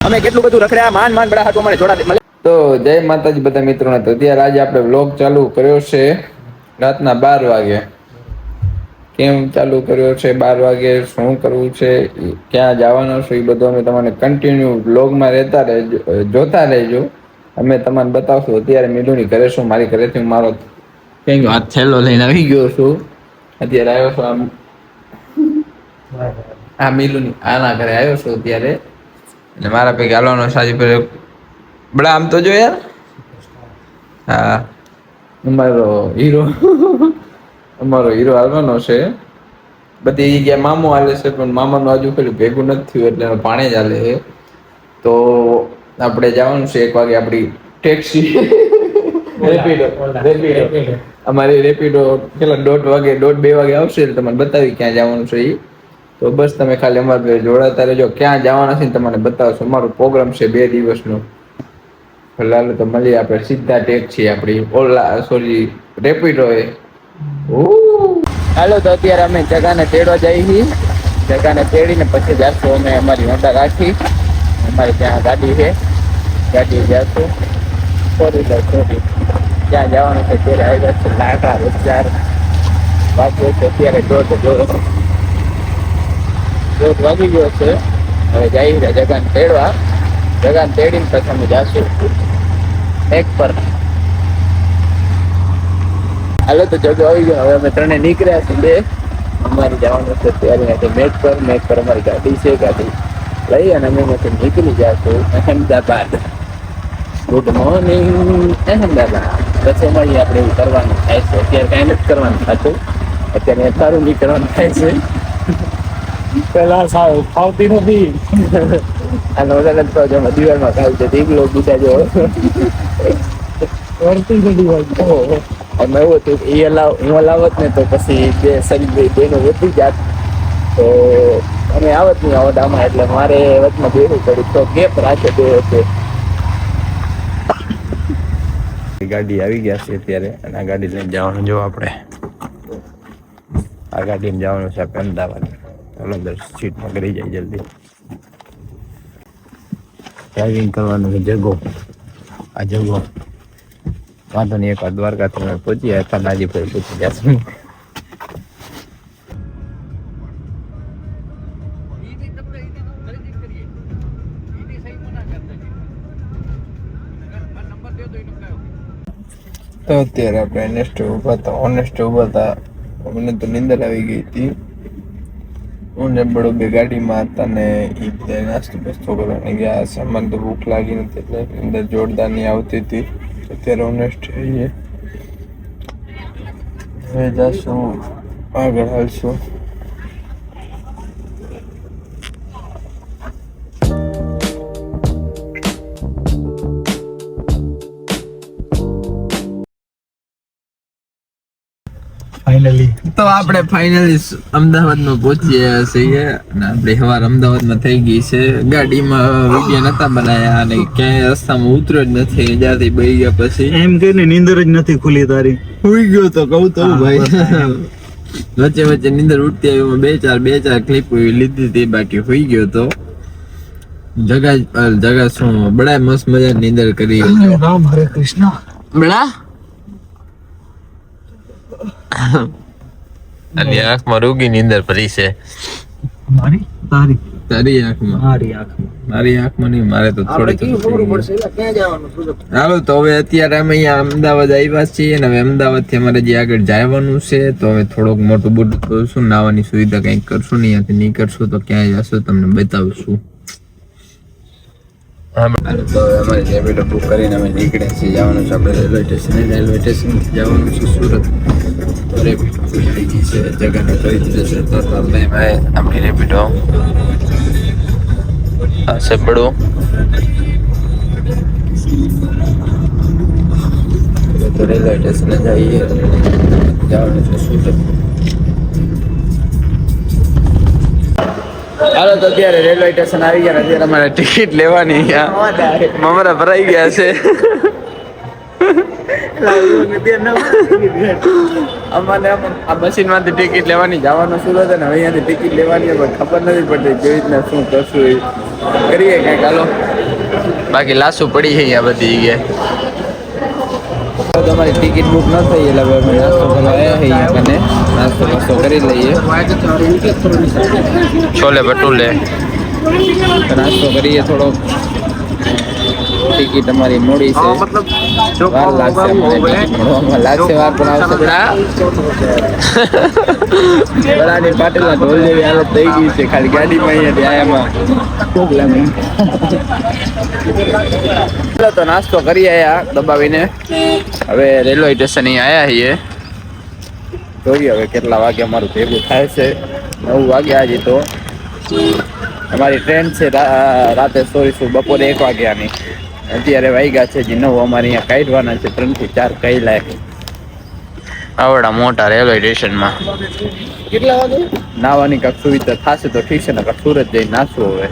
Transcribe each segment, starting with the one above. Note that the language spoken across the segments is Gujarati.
અમે કેટલું બધું રખડ્યા માન બડા હાટો મને જોડા તો જય માતાજી બધા મિત્રોને. તો અત્યારે આજે આપણે વ્લોગ ચાલુ કર્યો છે રાતના 12 વાગે. કેમ ચાલુ કર્યો છે 12 વાગે, શું કરવું છે, ક્યાં જવાનું છે, એ બધું અમે તમને કન્ટિન્યુ વ્લોગમાં જોતા રહેજો. અમે તમને બતાવશું. અત્યારે મીઠુની ઘરે છું, મારી ઘરેથી હું મારો કંઈક હાથ થેલો લઈને આવી ગયો છું. અત્યારે આવ્યો છું આ મિલુની આના ઘરે આવ્યો છું અત્યારે. એટલે મારા પૈકી હાલવાનો સાજી પર બડા આમ તો જો યાર. હા, અમારો હીરો હાલવાનો છે. બધી જગ્યાએ મામો હાલે છે, પણ મામાનું હજુ પેલું ભેગું નથી થયું એટલે પાણી જ હાલે છે. તો આપણે જવાનું છે 1 વાગે. આપણી ટેક્સી રેપિડો અમારી રેપિડો પેલા 1:30 વાગે આવશે એટલે તમને બતાવી ક્યાં જવાનું છે એ. તો બસ તમે ખાલી અમારે જોડાતા રહેજો. ક્યાં જવાના છે ને તમને બતાવશો. અમારો પ્રોગ્રામ છે 2 દિવસનો. હાલો તો મળીએ આપણે સીધા ટેક્સી આપણી રેપિડો એ. હાલો તો અત્યારે અમે જગાને તેડવા જઈએ છીએ. જગાને તેડીને પછી જાશું અમે અમારી હોન્ડા રાખી. અમારી ત્યાં ગાડી છે, ગાડી જાશું. ત્યાં જવાનું છે ત્યારે આવી જશે લાકડા વિચાર બાકી છે. અત્યારે દોઢ વાગી ગયો છે. હવે જઈએ જગાને તેડવા. જગાને તેડીને પછી અમે જાશું એક પર. હાલો તો જગો આવી ગયો. હવે અમે ત્રણે નીકળ્યા છે 2. અમારે જવાનું છે ત્યારે મેચ પર અમારી ગાડી છે. ગાડી લઈ અને અમે નીકળી જશું અહેમદાબાદ. Good morning Ahmedabad. પછી મળીએ આપણે એવું કરવાનું થાય છે. અત્યારે કાંઈ નથી કરવાનું થતું. અત્યારે સારું નીકળવાનું થાય છે. પેલા સારું ફાવતી નથી. આનો વધારે તો જો દિવાળમાં ખાવ છે દીકલો બીજા જો વળતી નથી હોય. અમે એવું હતું એ હું હલાવત ને તો પછી બેનું વધી જાત તો અમે આવત નહીં આવત આમાં. એટલે મારે વચમાં બેવું પડ્યું તો ગેપ રાખે બે વચ્ચે. ગાડી આવી ગયા છે અત્યારે અને આ ગાડી લઈને જવાનું જો આપણે. આ ગાડીમાં જવાનું છે આપણે અમદાવાદ. ચાલો અંદર સીટમાં કરી જાય જલ્દી. ડ્રાઇવિંગ કરવાનું છે જગો. આ જગો વાંધો નહીં. એક વાર દ્વારકાથી અમે પહોંચ્યા હતા નાજીભાઈ પહોંચી જશું. તો અત્યારે આપણે ઓનેસ્ટ ઉભા હતા. મને તો નીંદર આવી ગઈ હતી. હું ને બડો બે ગાડીમાં હતા ને એ બધા નાસ્તો બસ્તો કરવાની ગયા હશે. મને તો ભૂખ લાગી નથી એટલે અંદર જોરદારની આવતી હતી. અત્યારે ઓનેસ્ટ થઈએ. હવે જશું આગળ હાલશું. તો આપણે ફાઇનલી અમદાવાદમાં પહોંચ્યા છીએ અને આપણે સવાર અમદાવાદમાં થઈ ગઈ છે. ગાડીમાં વિડીયો નતા બનાયા અને ક્યાંય રસ્તામાં ઉતર્યો જ નથી. જ્યાંથી બઈ ગયા પછી એમ કહીને નીંદર જ નથી ખુલી તારી. સુઈ ગયો તો કહું તો ભાઈ. વચ્ચે નીંદર ઉઠતી આવી. બે ચાર ક્લિપ લીધી હતી બાકી સુઈ ગયો તો. જગા શું બડા મસ્ત મજા નીંદર કરી. રામ હરે કૃષ્ણ. બડા અને આંખમાં રૂગી નીંદર ભરી છે. મારી તારી તારી આંખમાં મારી આંખમાં નહીં. મારે તો થોડી. હાલો તો હવે અત્યારે અમે અહીંયા અમદાવાદ આવ્યા છીએ અને હવે અમદાવાદ થી અમારે જે આગળ જવાનું છે તો હવે થોડોક મોટું બોટું કરશું. નાવાની સુવિધા કંઈક કરશું ને અહીંયાથી નીકળશું તો ક્યાંય જશું તમને બતાવશું. હાલો તો અમારી રેપિડો બુક કરીને અમે નીકળ્યા છીએ. જવાનું છે આપણે રેલવે સ્ટેશનથી જવાનું છે સુરત. તો રેપિડો આવી ગઈ છે. જગાને કરી જશે તો આપણે આપણી રેપિડો આ છે બડો. તો રેલવે સ્ટેશને જઈએ. જવાનું છે સુરત. હાલો તો અત્યારે રેલવે સ્ટેશન આવી ગયા. અત્યારે અમારે ટિકિટ લેવાની મમરા ભરાઈ ગયા છે. અમારે આ મશીનમાંથી ટિકિટ લેવાની જવાનું સુરત અને અહીંયાથી ટિકિટ લેવાની પણ ખબર નથી પડતી કેવી રીતના શું કરશું એ કરીએ કંઈક. હાલો બાકી લાસુ પડી છે અહીંયા બધી જગ્યાએ. તમારી ટિકિટ બુક ન થઈ એટલે હવે અમે નાસ્તો કરવા આવ્યા છીએ કને નાસ્તો નાસ્તો કરી લઈએ. છોલે ભટુલે નાસ્તો કરીએ થોડો. ટિકિટ અમારી મોડી છે, વાર લાગશે. મળવામાં લાગશે વાર પણ આવશે. બળાની પાટેલા ઢોલ જેવી હાલત થઈ ગઈ છે. ખાલી ગાડીમાં અહીંયા આયામાં તો નાસ્તો કરી આયા દબાવીને. હવે રેલવે સ્ટેશન અહીંયા આયા છીએ. જોઈએ હવે કેટલા વાગે અમારું ભેગું થાય છે. 9 વાગ્યા હજી તો. અમારી ટ્રેન છે રાતે બપોરે 1 વાગ્યાની. અત્યારે વાગ્યા છે જે 9. અમારે અહીંયા કાઢવાના છે 3 થી 4 કલાક. આવડા મોટા રેલવે સ્ટેશનમાં કેટલા વાગે નાવાની કાંક સુવિધા થશે તો ઠીક છે, ને કાંક સુરત જઈ નાસવું હવે.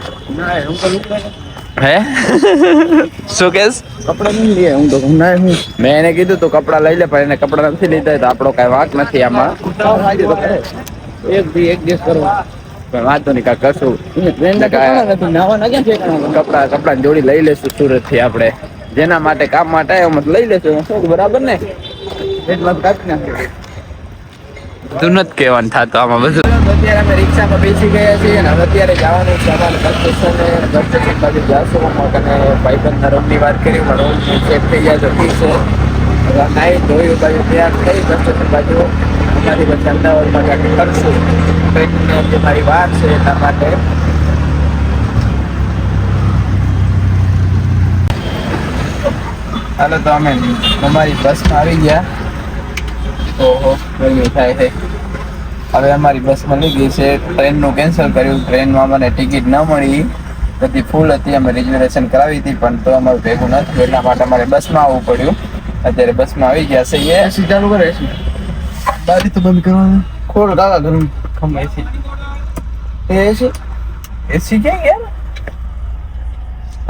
હે શું કેસ? કપડા નહીં લે. હું મેં એને કીધું તું કપડા લઈ લે, પણ એને કપડા નથી લીધા તો આપણો કઈ વાંક નથી આમાં. એક દિવસ કરો પણ વાંધો નહીં, કાંક કરશું. કપડા જોડી લઈ લેશું સુરત થી આપણે. જેના માટે કામ માટે આવ્યો લઈ લેશું. બરાબર ને? તું નથી કહેવાનું થતું આમાં બધું. અત્યારે અમે રિક્ષામાં બેસી ગયા છીએ અને અત્યારે જવાનું છે અમારે બસ સ્ટેશન બાજુ જશું. અને ભાઈબંધના રૂમની વાત કરી પણ રૂમ સેફ થઈ જાય તો ઠીક છે. નાઈ ધોયું બાજુ તૈયાર થઈ બસ સ્ટેશન બાજુ અમારી પછી અમદાવાદમાં ગાડી કરશું. ટ્રેનની મારી વાર છે એટલા માટે. હાલો તો અમે અમારી બસમાં આવી ગયા. ઓહો ગયું થાય છે. હવે અમારી બસમાં લઈ ગઈ છે. ટ્રેનનું કેન્સલ કર્યું. ટ્રેનમાં મને ટિકિટ ન મળી, બધી ફૂલ હતી. અમે રિઝર્વેશન કરાવી હતી પણ તો અમારું ભેગું નથી, એટલા માટે અમારે બસમાં આવવું પડ્યું. અત્યારે બસમાં આવી ગયા છે. એસી ચાલુ કરે છે. ગાડી તો બંધ કરવાનું. ખોલ કાકા ઘરનું ખમ એસી. એસી એસી ક્યાં ગયા?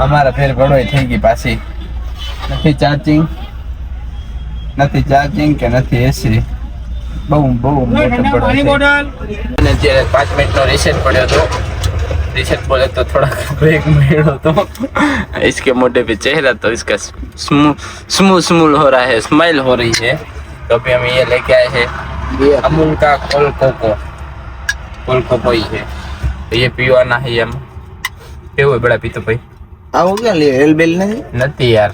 અમારા ફેર ઘણોય થઈ ગઈ પાછી. નથી ચાર્જિંગ કે નથી એસી. બહુ મોટો પડ્યો. અને અત્યારે 5 મિનિટનો રિસેટ પડ્યો હતો. રિસેટ બોલે तो थोड़ा ब्रेक मिलो तो इसके मोटे पे चेहरा तो इसका स्मूल हो रहा है, स्माइल हो रही है. तो अभी हम ये लेके आए हैं ये अमूल का कोल कोको ही है. तो ये पीवाना है. हम કેવું હોય બડા પીતો ભાઈ? આવું ક્યાં લે? એલ બેલ નથી યાર.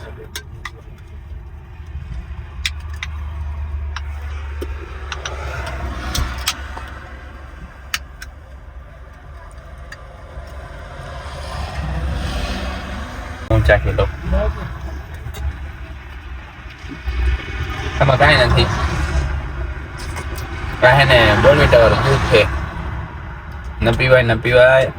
ઊંચા કિલો એમાં કાંઈ નથી. કાંઈ ને બોર્નવિટા વાળું દૂધ છે. ન પીવાય.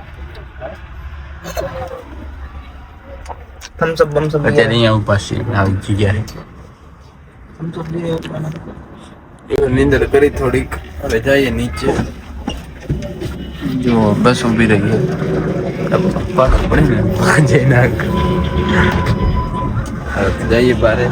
થમ્સ અપ અત્યારે અહીંયા ઉભા છે આવી જગ્યાએ. નીંદર કરી થોડીક. હવે જઈએ નીચે. જો બસ ઊભી રહી. પડે ને જઈ નાખ. જઈએ બારે.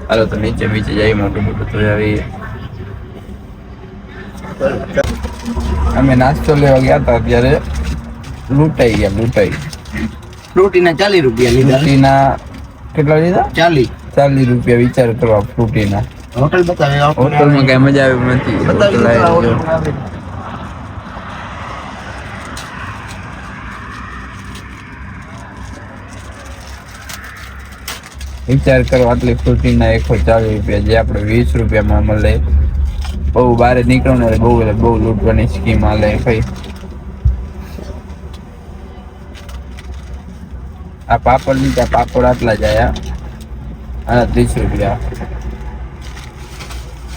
હાલો તો નીચે જઈએ. મોટું તો આવી. અમે નાસ્તો લેવા ગયા હતા અત્યારે લૂંટાઈ ગયા. ફ્રૂટીના 40 રૂપિયા લીધા. ફ્રૂટીના કેટલા લીધા? 40 રૂપિયા. વિચાર કરવા ફ્રૂટીના. હોટલ બતાવે. હોટલમાં કઈ મજા આવી નથી. વિચાર કરો આટલી ફ્રૂટીના 140 રૂપિયા, જે આપણે 20 રૂપિયામાં મળે. બહુ બહાર નીકળો ને બહુ લૂંટવાની સ્કીમ હાલે ભાઈ. આ પાપડ ની ત્યાં પાપડ આટલા જ આયા 30 રૂપિયા.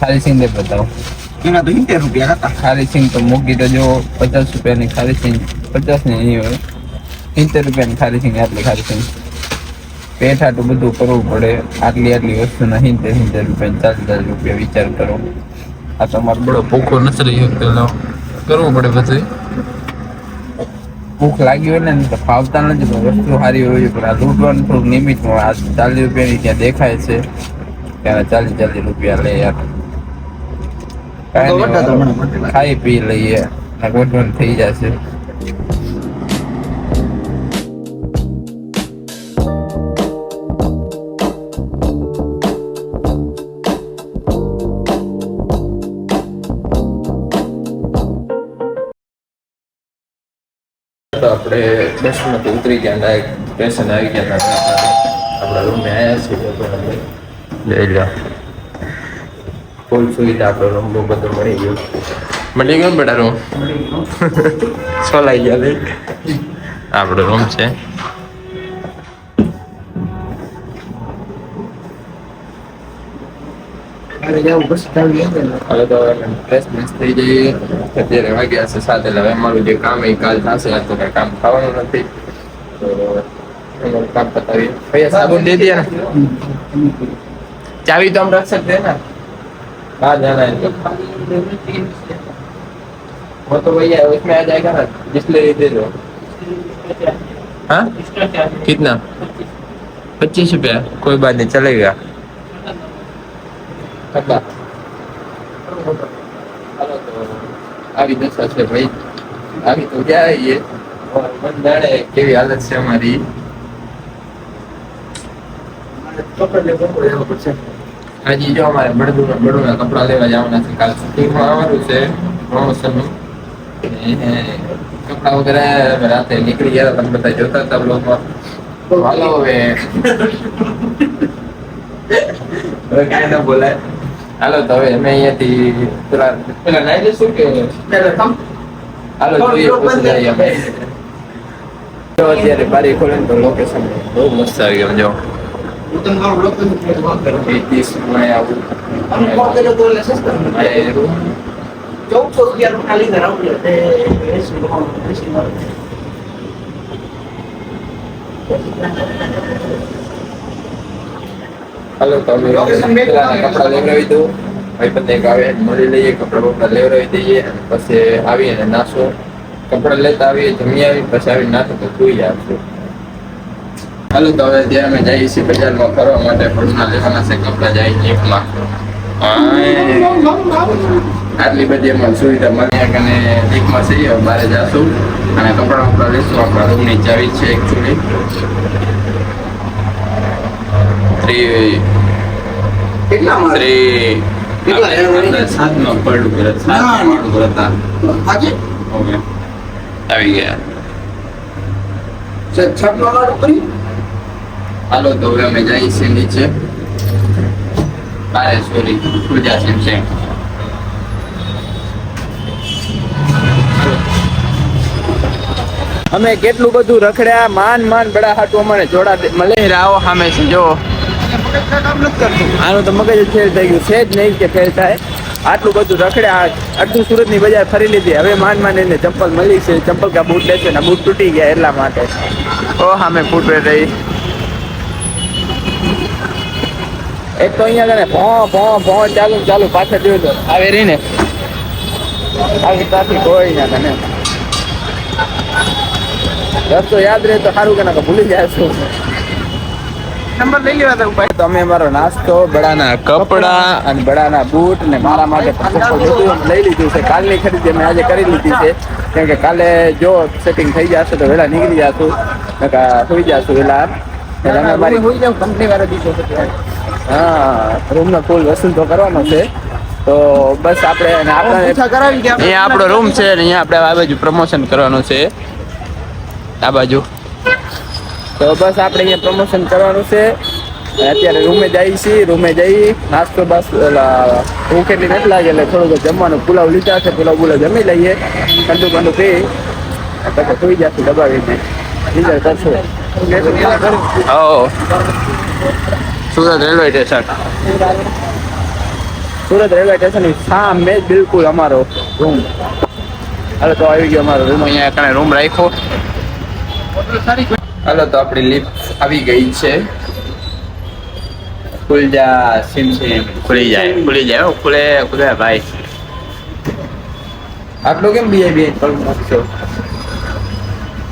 ખારી સિંગ દે બતાવો. એના તો 70 રૂપિયા હતા. ખારી સિંગ તો મૂકી તો જો 50 રૂપિયાની ખારી સિંગ. 50 ની નહીં હોય, 70 રૂપિયાની ખારી સિંગ. આટલી ખારી સિંગ પેટ આટલું બધું કરવું પડે. આટલી વસ્તુના 70 રૂપિયા 40 રૂપિયા. વિચાર કરો. આ તમારો બડો ભૂખો નથી રહ્યો પેલો કરવું પડે બધું. ભૂખ લાગી હોય ને તો ફાવતા નથી, વસ્તુ સારી હોય પણ આ લૂંટવાનું થોડુંક નિમિત્ત. આ 40 રૂપિયાની ત્યાં દેખાય છે ત્યારે 40 રૂપિયા લે યાર. કાંઈ તો નહીં, વટા તો હાલો. હમણાં મોટેલા. ખાઈ પી લઈએ ને ગોઠવણ થઈ જશે. તો આપણે બસમાંથી ઉતરી ગયા ડાયરેક્ટ સ્ટેશન આવી ગયા હતા. આપણા રૂમે આવ્યા છીએ તો લઈ લો ફૂલ સુવિધા. આપણો રૂમ બહુ બધું મળી ગયું. મળી ગયો ને બેટા રૂમ? સોલાઈ ગયા લઈ. આપણો રૂમ છે. અરે જાવ બસ ચાલી આવે ને. હવે તો ફ્રેશ થઈ જઈએ. અત્યારે વાગ્યા છે 7 એટલે હવે અમારું જે કામ એ કાલ થશે. આજ તો કઈ કામ થવાનું નથી તો અમારું કામ પતાવીએ. ભૈયા સાબુન દે દિયા ને. चाबी तो हम रख सकते हैं ना. कहाँ जाना है तो वो तो भैया उसमें आ जाएगा ना. डिस्प्ले दे दो. हाँ कितना 25 रुपया. कोई बात नहीं चलेगा. કેટલા? હાલો તો આવી દશા છે ભાઈ. આવી તો જાય મન જાણે કેવી હાલત છે અમારી. હજી જો અમારે બડુના કપડા લેવા જવાના છે. કાલ શૂટિંગમાં આવવાનું છે પ્રમોશનનું. કપડા વગેરે રાતે નીકળી ગયા તમે બધા જોતા હતા બ્લોગમાં. હાલો હવે હવે કાંઈ ના બોલાય. હાલો તો હવે અમે અહીંયાથી પેલા નાઈ જશું કે હાલો જોઈએ પછી જઈએ અમે. જો અત્યારે બારી ખોલે ને તો લોકેશન બહુ મસ્ત આવી ગયું. જો હાલો તો અમે કપડા લેવડાવી દઉં. ભાઈ બંને એક આવે મળી લઈએ કપડા બપડા લેવડાવી દઈએ અને પછી આવીને નાશો કપડા લેતા આવીએ જમી આવી પછી આવીને નાખો તો સુઈ આવશું. હાલો તો હવે ત્યાં અમે જઈએ છીએ બજારમાં ફરવા માટે. ભરૂચના લેવાના છે કપડા જાય એકમાં. આટલી બધી અમારી સુવિધા મળે અને એકમાં છીએ. બહાર જશું અને કપડા બપડા લઈશું. આપણા રૂમની ચાવી છે એકચ્યુઅલી સાતનો પડ ઉપર હતા. આવી ગયા. હાલો તો હવે અમે જઈએ છીએ નીચે. સોરી પૂજા છે. અમે કેટલું બધું રખડ્યા. માન બડા હાટું અમારે જોડા મળે. આવો સામે છે જો. આનું તો મગજ ફેર થઈ ગયું છે જ નહીં કે ફેર થાય. આટલું બધું રખડ્યા. આટલું સુરતની બજાર ફરી લીધી. હવે માન એને ચપ્પલ મળી છે. ચપ્પલ કા બૂટ લેશે ને બૂટ તૂટી ગયા એટલા માટે. ઓ સામે ફૂટવેર રહી. એક તો અહીંયા ભો ચાલુ પાછળ જોયું તો આવે રહી ને આવી ટ્રાફિક હોય અહીંયા કને. રસ્તો યાદ રહે તો સારું કે ના ભૂલી જાય છું. નંબર લઈ લેવા હતા ભાઈ. તો અમે અમારો નાસ્તો બડાના કપડા અને બડાના બૂટ ને મારા માટે બધું લઈ લીધું છે. કાલની ખરીદી અમે આજે કરી લીધી છે. કેમ કે કાલે જો સેટિંગ થઈ જશે તો વહેલા નીકળી જશું. સુઈ જશું વહેલા. અમારી કંપની વાળા દીધો હા રૂમનો ફૂલ વસૂલ તો કરવાનો છે. તો બસ આપણે અહીંયા આપણો રૂમ છે ને અહીંયા આપણે આ બાજુ પ્રમોશન કરવાનું છે આ બાજુ. તો બસ આપણે અહીંયા પ્રમોશન કરવાનું છે. અત્યારે રૂમે જઈએ છીએ. રૂમે જઈ નાસ્તો બસ ભૂખ એટલી નથી લાગે એટલે થોડુંક જમવાનું પુલાવ લીધા છે. પુલાવ જમી લઈએ. ઠંડુ પી પછી સુઈ જશું દબાવીને. એન્જોય કરશું. Surat railway station. Surat railway station સામે બિલકુલ અમારો રૂમ. હાલો તો આવી ગયો અમારો રૂમ. અહીંયા કણે રૂમ રાખ્યો. હાલો તો આપણી લિફ્ટ આવી ગઈ છે. ખુલ જા સિમ ખુલી જાય ખુલે ભાઈ. આટલું કેમ બે પર મૂકશો?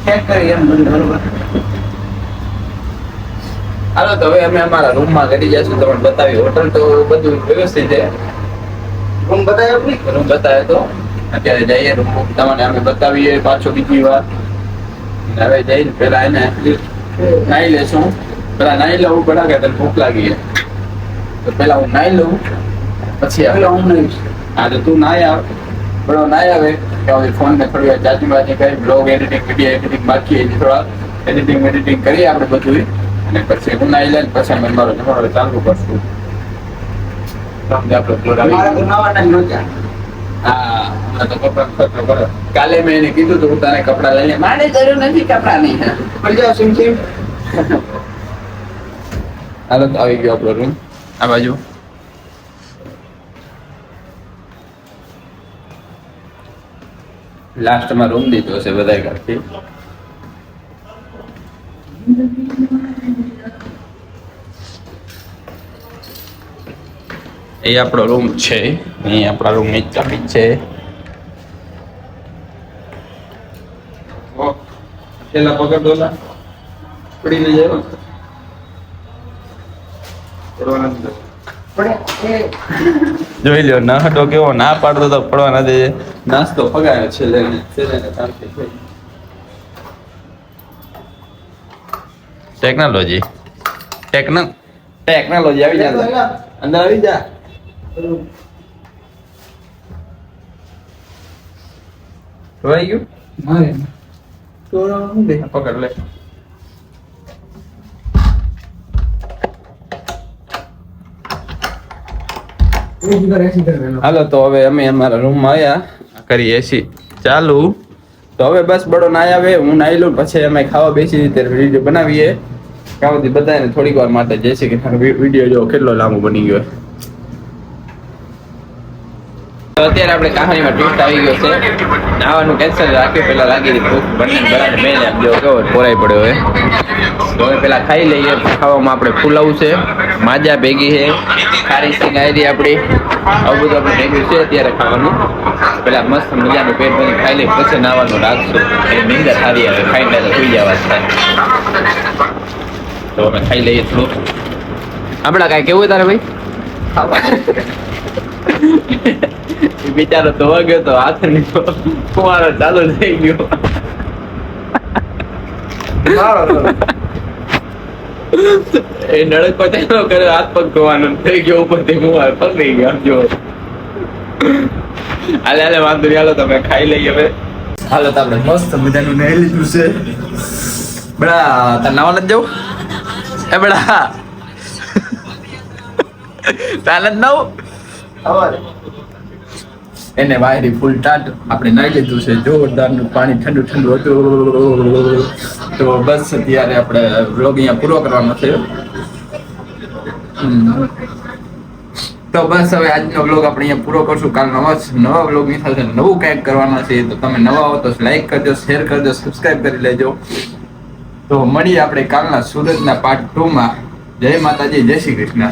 ચેક કરી એમ બરોબર. હાલો તો હવે અમે અમારા રૂમમાં કરી જઈશું. તમને બતાવી. હોટલ તો બધું વ્યવસ્થિત છે. રૂમ બતાવ્યો નહીં? રૂમ બતાવે તો અત્યારે જઈએ રૂમ તમને અમે બતાવીએ પાછો બીજી વાર. હવે જઈને પેલા એને નાઈ લેશું. પેલા નાઈ લઉં બરાબર કે તને ભૂખ લાગી છે તો પેલા હું નાઈ લઉં પછી પેલા હું નહીં. હા તો તું નાઈ આવ બરો નાઈ આવે કે હવે ફોન ને થોડી વાર ચાર્જિંગ વાર્જિંગ કરી બ્લોગ એડિટિંગ વિડીયો એડિટિંગ બાકી છે થોડા એડિટિંગ કરીએ આપણે બધું અને પછી હું નાઈ લઈને પછી અમે મારો જમાડો ચાલુ કરશું. તમને આપણો બ્લોગ આવી મારા બનાવવાના જ નહોતા. હા હમણાં તો કપડાં ખર્ચો કરો. કાલે મેં એને કીધું તું તારે કપડાં લઈને મારે જરૂર નથી કપડાં નહીં. પડી જાઓ સિમ સિમ. હાલો તો આવી ગયો આપણો રૂમ આ બાજુ. લાસ્ટમાં રૂમ દીધો છે બધા કરતી. એ આપણો રૂમ છે. અહીં આપણા રૂમ ની ચાબી છે. પેલા પકડ દોલા પડી લઈ જાય જોઈ લ્યો ના હતો કેવો ના પાડતો તો પડવા ના દે. નાસ્તો પગાયો છેલ્લે ટેકનોલોજી આવી જા અંદર આવી જા. રોઈ ગયું મારે તો દે પકડ લે. હાલો તો હવે અમે અમારા રૂમમાં આવ્યા કરી એસી ચાલુ. તો હવે બસ બડો નાઈ આવે હું નાઈ લઉં પછી અમે ખાવા બેસી ત્યારે વિડીયો બનાવીએ. કાવતી બધાને થોડીક વાર માટે જશે કે વિડીયો જો કેટલો લાંબો બની ગયો. તો અત્યારે આપણે કહાનીમાં ટ્વિસ્ટ આવી ગયો છે. નાવાનું કેન્સલ રાખ્યું પેલા લાગી હતી ભૂખ બંને બરાબર મેં આમ જો કેવો પોરાઈ પડ્યો હવે. તો હવે પેલા ખાઈ લઈએ. ખાવામાં આપણે ફુલાવું છે માજા ભેગી છે ખારી સિંગ આવી આપણી આવું બધું આપણે ભેગું છે અત્યારે ખાવાનું. પેલા મસ્ત મજાનું પેટ ભરી ખાઈ લઈ પછી નાવાનું રાખશું. એ નીંદર સારી આવે ખાઈને તો સુઈ જવા થાય. તો અમે ખાઈ લઈએ થોડું. આપણા કાંઈ કેવું તારે ભાઈ ખાવા બિચારો તો વાગ્યો તો હાથ ફુવારો ચાલુ થઈ ગયો. એ નડક પચાનો કર્યો હાથ પગ ધોવાનો થઈ ગયો ઉપરથી ફુવારો પકડી ગયો. જો હાલે વાંધો નહીં. હાલો તમે ખાઈ લઈએ હવે. હાલો તો આપણે મસ્ત મજાનું નાઈ લીધું છે. બડા તાર નાવા નથી જવું એ બડા તાર નથી નાવું એને વાયરી ફૂલ ટાટ આપણે નાઈ લીધું છે. જોરદારનું પાણી ઠંડુ ઠંડુ હતું. તો બસ ત્યારે આપણે વ્લોગ અહીંયા પૂરો કરવાનો છે. તો બસ હવે આજનો વ્લોગ આપણે અહીંયા પૂરો કરશું. કાલ નવા વ્લોગની સાથે નવું કંઈક કરવાના છે. તો તમે નવા હો તો લાઈક કરજો, શેર કરજો, સબસ્ક્રાઇબ કરી લેજો. તો મળીએ આપણે કાલના સુરતના પાર્ટ 2 માં. જય માતાજી, જય શ્રી કૃષ્ણ.